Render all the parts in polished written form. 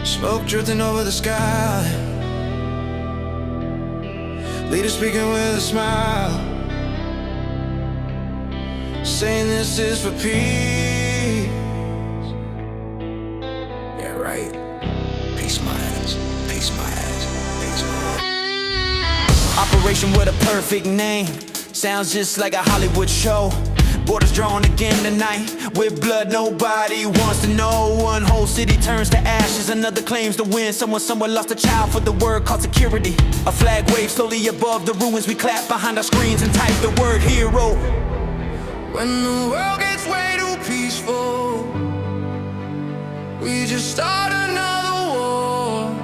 Smoke drifting over the sky, leader speaking with a smile, saying this is for peace. Yeah, right. Peace my ass, peace my ass, peace my ass. Operation with a perfect name, sounds just like a Hollywood show. Borders drawn again tonight, with blood nobody wants to know. One whole city turns to ashes, another claims to win. Someone somewhere lost a child for the word called security. A flag waves slowly above the ruins. We clap behind our screens and type the word hero. When the world gets way too peaceful, we just start another war.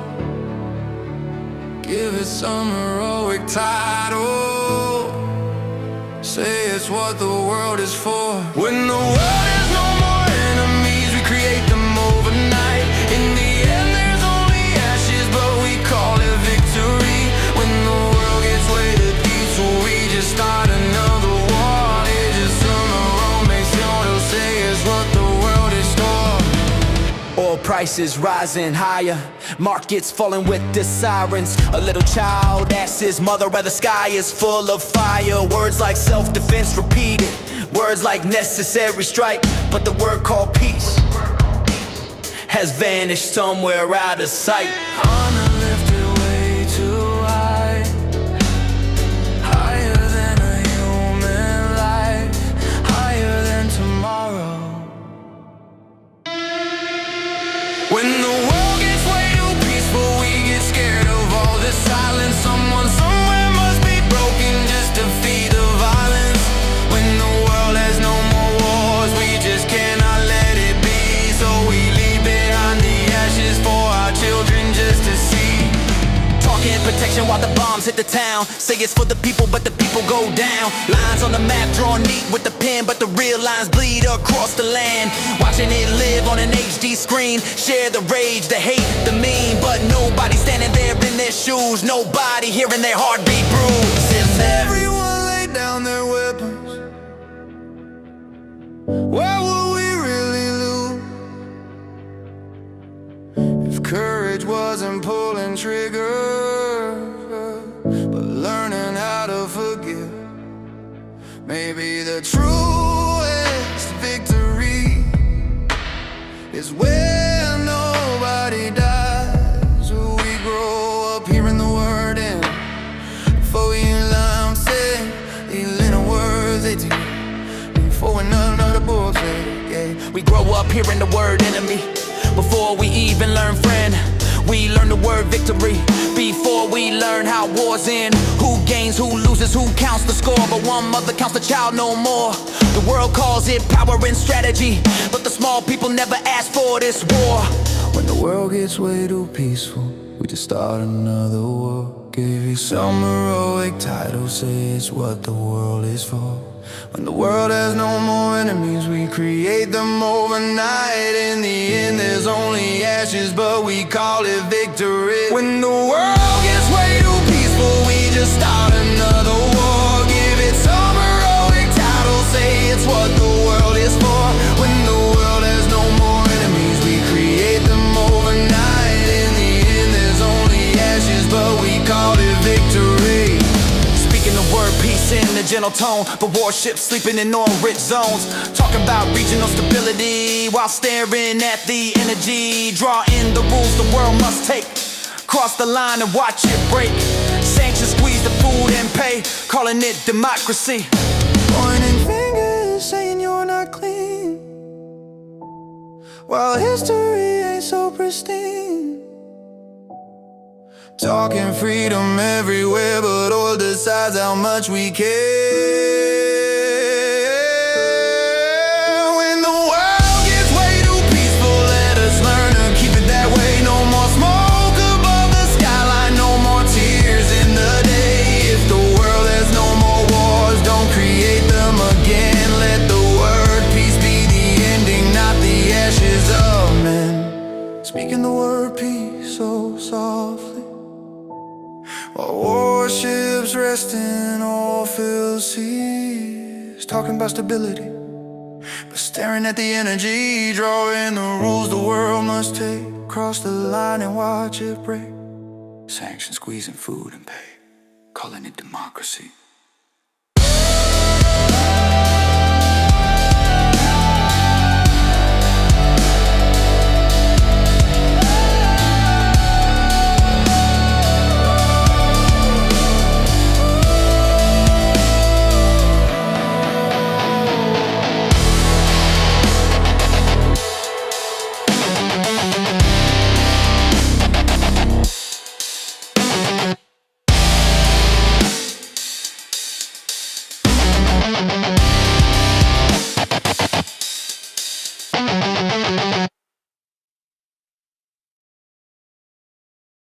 Give it some heroic title, say it's what the world is for. When the world has no more enemies, we create them overnight. In the end there's only ashes, but we call it victory. When the world gets way too peaceful, we just start another war. It's just some information to say it's what the world is for. Oil prices rising higher, markets falling with the sirens. A little child asks his mother where the sky is full of fire. Words like self-defense repeated, words like necessary strike. But the word called peace has vanished somewhere out of sight. Honor lifted way too high, higher than a human life, higher than tomorrow. When the world gets way too peaceful, we get scared of all the silence. Someone somewhere must be broken just to feed the violence. When the world has no more wars, we just cannot let it be. So we leave behind the ashes for our children just to see. Talking protection while the bombs hit the town. Say it's for the people, but the people go down. Lines on the map drawn neat with the pen, but the real lines bleed across the land. Watching it live on an HD screen, share the rage, the hate, the mean. But nobody standing there in their shoes, nobody hearing their heartbeat bruise. If everyone laid down their weapons, where would we really lose? If courage wasn't pulling triggers, but learning how to forgive, maybe the truest victory is when nobody dies. We grow up hearing the word in, before we learn say the words they do, before we know the bullshit. Yeah. We grow up hearing the word enemy, before we even learn friend. We learn the word victory before we learn how war's end. Who gains, who loses, who counts the score? But one mother counts the child no more. The world calls it power and strategy, but the small people never asked for this war. When the world gets way too peaceful, we just start another war. Give you some heroic title, say it's what the world is for. When the world has no more enemies, we create them overnight. In the end there's only ashes, but we call it victory. When the world gets way too peaceful, we just start another war. Give it some heroic title, say it's what the world is for. When the world has no more enemies, we create them overnight. In the end there's only ashes, but we call it victory. Speaking the word peace in a gentle tone, but warships sleeping in oil-rich zones. Talking about regional stability while staring at the energy. Draw in the rules the world must take, cross the line and watch it break. Sanctions squeeze the food and pay, calling it democracy. Pointing fingers saying you're not clean, while history ain't so pristine. Talking freedom everywhere, but oil decides how much we care. When the world gets way too peaceful, let us learn to keep it that way. No more smoke above the skyline, no more tears in the day. If the world has no more wars, don't create them again. Let the word peace be the ending, not the ashes of men. Speaking the word peace so softly, while warships rest in oil-filled seas. Talking about stability but staring at the energy, drawing the rules the world must take. Cross the line and watch it break. Sanction squeezing food and pay, calling it democracy.